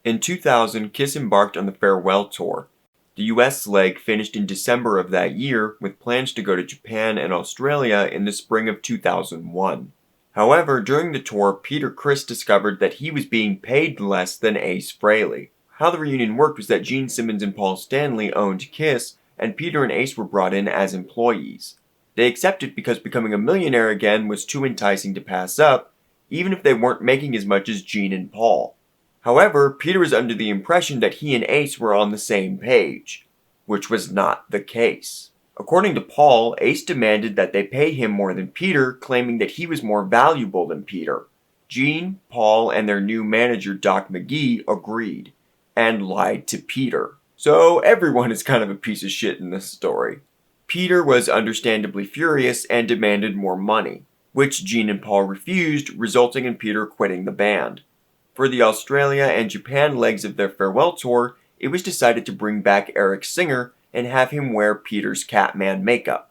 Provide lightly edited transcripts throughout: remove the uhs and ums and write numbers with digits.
In 2000, Kiss embarked on the farewell tour. The US leg finished in December of that year, with plans to go to Japan and Australia in the spring of 2001. However, during the tour, Peter Criss discovered that he was being paid less than Ace Frehley. How the reunion worked was that Gene Simmons and Paul Stanley owned Kiss, and Peter and Ace were brought in as employees. They accepted because becoming a millionaire again was too enticing to pass up, even if they weren't making as much as Gene and Paul. However, Peter was under the impression that he and Ace were on the same page, which was not the case. According to Paul, Ace demanded that they pay him more than Peter, claiming that he was more valuable than Peter. Gene, Paul, and their new manager Doc McGee agreed, and lied to Peter. So everyone is kind of a piece of shit in this story. Peter was understandably furious and demanded more money, which Gene and Paul refused, resulting in Peter quitting the band. For the Australia and Japan legs of their farewell tour, it was decided to bring back Eric Singer and have him wear Peter's Catman makeup.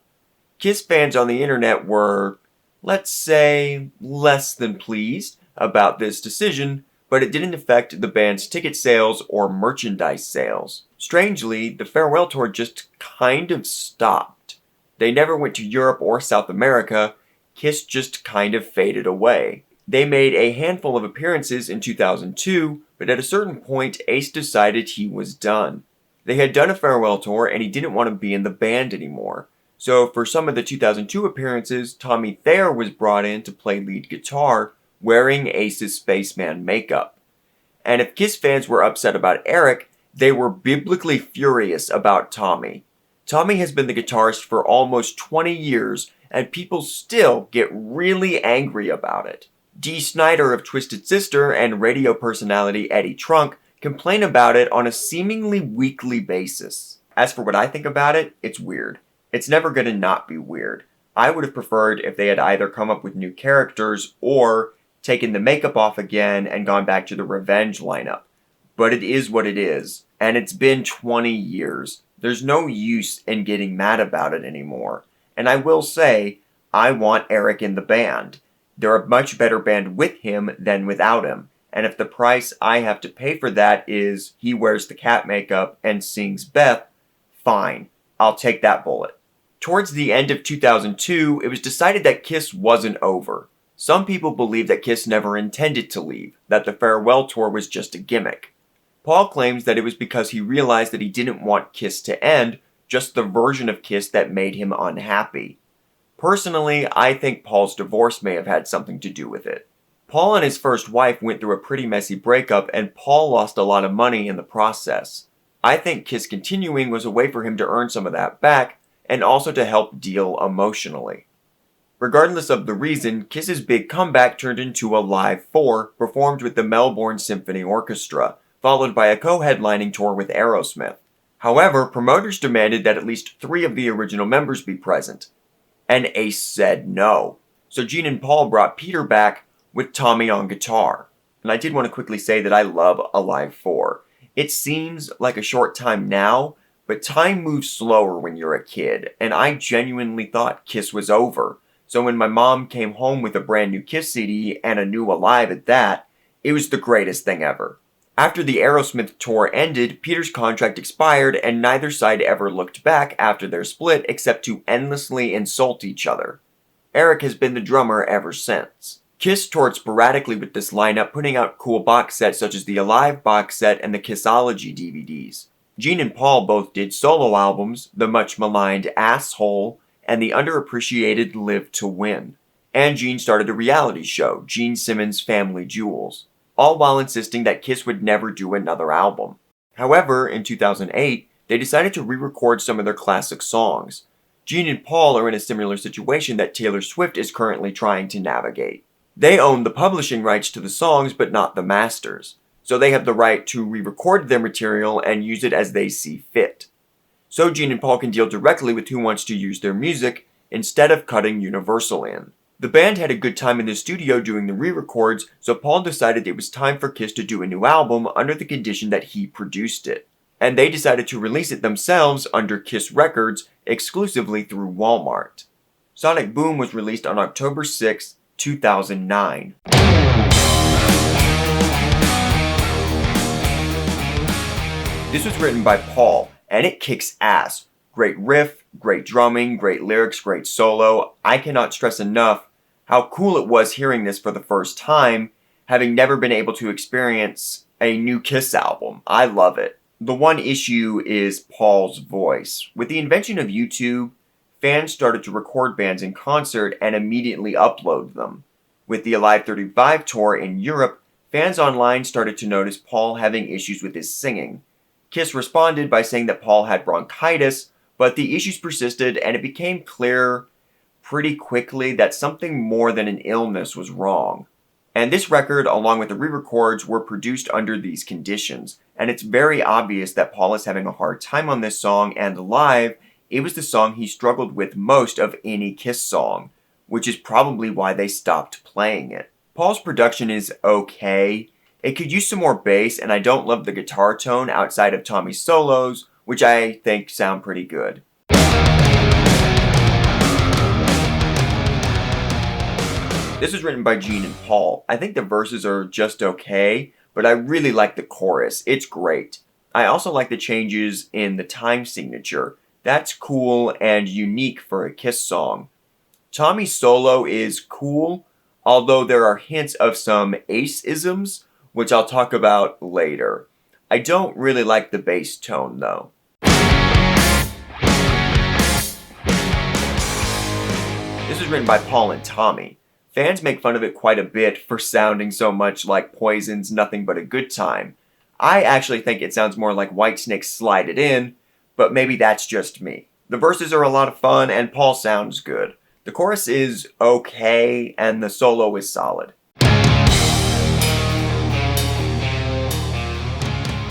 Kiss fans on the internet were, let's say, less than pleased about this decision, but it didn't affect the band's ticket sales or merchandise sales. Strangely, the farewell tour just kind of stopped. They never went to Europe or South America. Kiss just kind of faded away. They made a handful of appearances in 2002, but at a certain point, Ace decided he was done. They had done a farewell tour and he didn't want to be in the band anymore. So for some of the 2002 appearances, Tommy Thayer was brought in to play lead guitar, wearing Ace's spaceman makeup. And if Kiss fans were upset about Eric, they were biblically furious about Tommy. Tommy has been the guitarist for almost 20 years, and people still get really angry about it. Dee Snider of Twisted Sister and radio personality Eddie Trunk complain about it on a seemingly weekly basis. As for what I think about it, it's weird. It's never gonna not be weird. I would have preferred if they had either come up with new characters or taken the makeup off again and gone back to the Revenge lineup. But it is what it is, and it's been 20 years. There's no use in getting mad about it anymore. And I will say, I want Eric in the band. They're a much better band with him than without him. And if the price I have to pay for that is he wears the cat makeup and sings Beth, fine. I'll take that bullet. Towards the end of 2002, it was decided that Kiss wasn't over. Some people believe that Kiss never intended to leave, that the farewell tour was just a gimmick. Paul claims that it was because he realized that he didn't want Kiss to end, just the version of Kiss that made him unhappy. Personally, I think Paul's divorce may have had something to do with it. Paul and his first wife went through a pretty messy breakup, and Paul lost a lot of money in the process. I think Kiss continuing was a way for him to earn some of that back, and also to help deal emotionally. Regardless of the reason, Kiss's big comeback turned into a Live 4 performed with the Melbourne Symphony Orchestra, followed by a co-headlining tour with Aerosmith. However, promoters demanded that at least 3 of the original members be present, and Ace said no. So Gene and Paul brought Peter back with Tommy on guitar. And I did want to quickly say that I love a Live 4. It seems like a short time now, but time moves slower when you're a kid, and I genuinely thought Kiss was over. So when my mom came home with a brand new Kiss CD and a new Alive at that, it was the greatest thing ever. After the Aerosmith tour ended, Peter's contract expired and neither side ever looked back after their split except to endlessly insult each other. Eric has been the drummer ever since. Kiss toured sporadically with this lineup, putting out cool box sets such as the Alive box set and the Kissology DVDs. Gene and Paul both did solo albums, the much maligned Asshole, and the underappreciated Live to Win. And Gene started a reality show, Gene Simmons' Family Jewels, all while insisting that Kiss would never do another album. However, in 2008, they decided to re-record some of their classic songs. Gene and Paul are in a similar situation that Taylor Swift is currently trying to navigate. They own the publishing rights to the songs, but not the masters. So they have the right to re-record their material and use it as they see fit. So Gene and Paul can deal directly with who wants to use their music, instead of cutting Universal in. The band had a good time in the studio doing the re-records, so Paul decided it was time for Kiss to do a new album under the condition that he produced it. And they decided to release it themselves under Kiss Records, exclusively through Walmart. Sonic Boom was released on October 6, 2009. This was written by Paul, and it kicks ass. Great riff, great drumming, great lyrics, great solo. I cannot stress enough how cool it was hearing this for the first time, having never been able to experience a new Kiss album. I love it. The one issue is Paul's voice. With the invention of YouTube, fans started to record bands in concert and immediately upload them. With the Alive 35 tour in Europe, fans online started to notice Paul having issues with his singing. Kiss responded by saying that Paul had bronchitis, but the issues persisted and it became clear pretty quickly that something more than an illness was wrong. And this record, along with the re-records, were produced under these conditions, and it's very obvious that Paul is having a hard time on this song, and live, it was the song he struggled with most of any Kiss song, which is probably why they stopped playing it. Paul's production is okay. It could use some more bass, and I don't love the guitar tone outside of Tommy's solos, which I think sound pretty good. This was written by Gene and Paul. I think the verses are just okay, but I really like the chorus. It's great. I also like the changes in the time signature. That's cool and unique for a Kiss song. Tommy's solo is cool, although there are hints of some Ace-isms, which I'll talk about later. I don't really like the bass tone, though. This is written by Paul and Tommy. Fans make fun of it quite a bit for sounding so much like Poison's Nothing But a Good Time. I actually think it sounds more like Whitesnake's Slide It In, but maybe that's just me. The verses are a lot of fun and Paul sounds good. The chorus is okay and the solo is solid.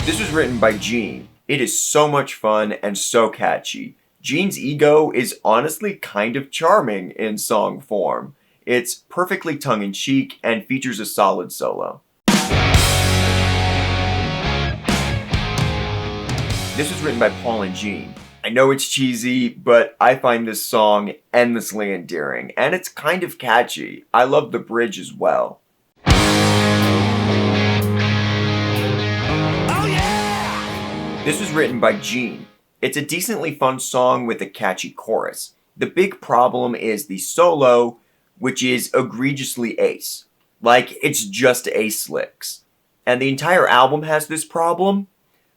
This was written by Gene. It is so much fun and so catchy. Gene's ego is honestly kind of charming in song form. It's perfectly tongue-in-cheek and features a solid solo. This was written by Paul and Gene. I know it's cheesy, but I find this song endlessly endearing, and it's kind of catchy. I love the bridge as well. Oh yeah! This was written by Gene. It's a decently fun song with a catchy chorus. The big problem is the solo, which is egregiously Ace. Like, it's just Ace licks. And the entire album has this problem,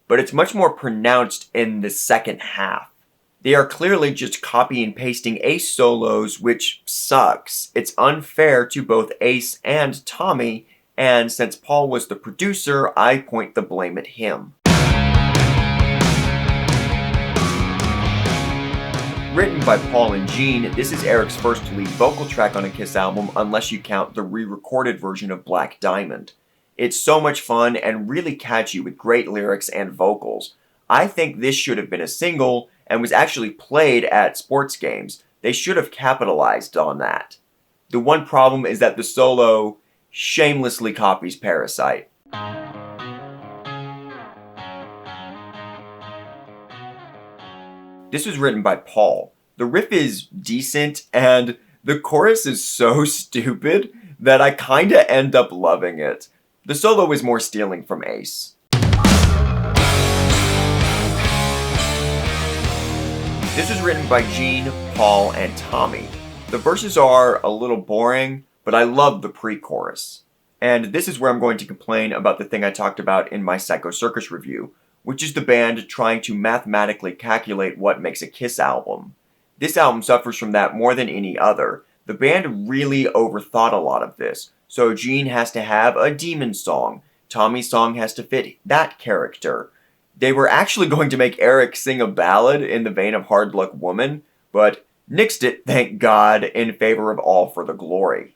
but it's much more pronounced in the second half. They are clearly just copy and pasting Ace solos, which sucks. It's unfair to both Ace and Tommy, and since Paul was the producer, I point the blame at him. Written by Paul and Gene, this is Eric's first lead vocal track on a Kiss album unless you count the re-recorded version of Black Diamond. It's so much fun and really catchy with great lyrics and vocals. I think this should have been a single and was actually played at sports games. They should have capitalized on that. The one problem is that the solo shamelessly copies Parasite. This was written by Paul. The riff is decent, and the chorus is so stupid that I kinda end up loving it. The solo is more stealing from Ace. This was written by Gene, Paul, and Tommy. The verses are a little boring, but I love the pre-chorus. And this is where I'm going to complain about the thing I talked about in my Psycho Circus review, which is the band trying to mathematically calculate what makes a Kiss album. This album suffers from that more than any other. The band really overthought a lot of this, so Gene has to have a demon song. Tommy's song has to fit that character. They were actually going to make Eric sing a ballad in the vein of Hard Luck Woman, but nixed it, thank God, in favor of All for the Glory.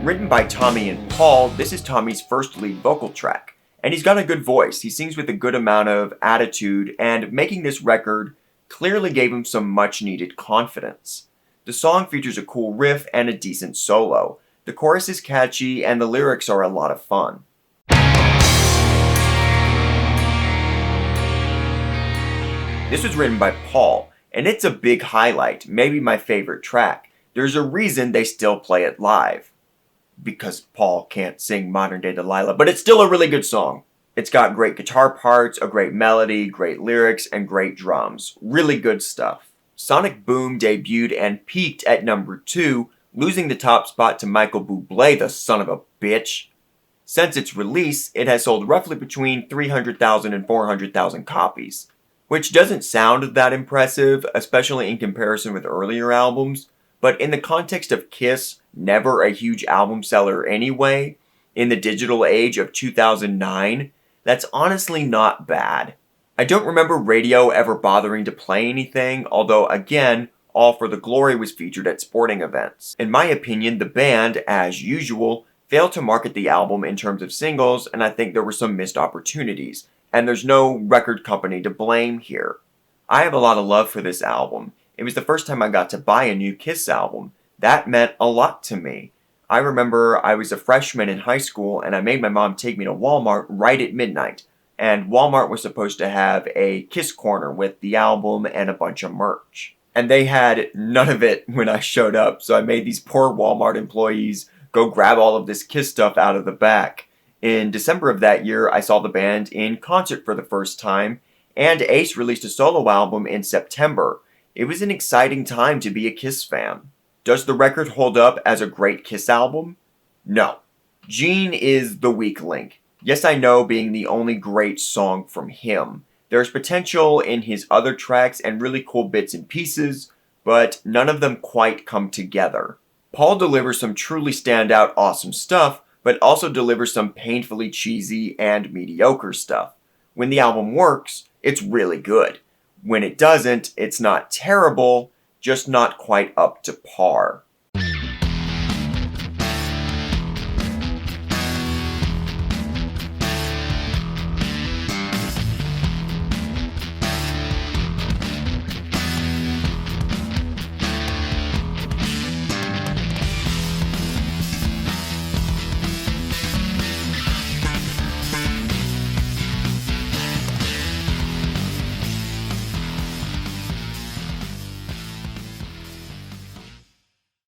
Written by Tommy and Paul, this is Tommy's first lead vocal track. And he's got a good voice, he sings with a good amount of attitude, and making this record clearly gave him some much needed confidence. The song features a cool riff and a decent solo. The chorus is catchy, and the lyrics are a lot of fun. This was written by Paul, and it's a big highlight, maybe my favorite track. There's a reason they still play it live. because Paul can't sing Modern Day Delilah, but it's still a really good song. It's got great guitar parts, a great melody, great lyrics, and great drums. Really good stuff. Sonic Boom debuted and peaked at number 2, losing the top spot to Michael Bublé, the son of a bitch. Since its release, it has sold roughly between 300,000 and 400,000 copies, which doesn't sound that impressive, especially in comparison with earlier albums, but in the context of Kiss, never a huge album seller anyway, in the digital age of 2009, that's honestly not bad. I don't remember radio ever bothering to play anything, although again, All for the Glory was featured at sporting events. In my opinion, the band, as usual, failed to market the album in terms of singles, and I think there were some missed opportunities, and there's no record company to blame here. I have a lot of love for this album. It was the first time I got to buy a new Kiss album. That meant a lot to me. I remember I was a freshman in high school and I made my mom take me to Walmart right at midnight. And Walmart was supposed to have a Kiss corner with the album and a bunch of merch. And they had none of it when I showed up, so I made these poor Walmart employees go grab all of this Kiss stuff out of the back. In December of that year, I saw the band in concert for the first time, and Ace released a solo album in September. It was an exciting time to be a Kiss fan. Does the record hold up as a great Kiss album? No. Gene is the weak link. Yes, I know, being the only great song from him. There's potential in his other tracks and really cool bits and pieces, but none of them quite come together. Paul delivers some truly standout awesome stuff, but also delivers some painfully cheesy and mediocre stuff. When the album works, it's really good. When it doesn't, it's not terrible, just not quite up to par.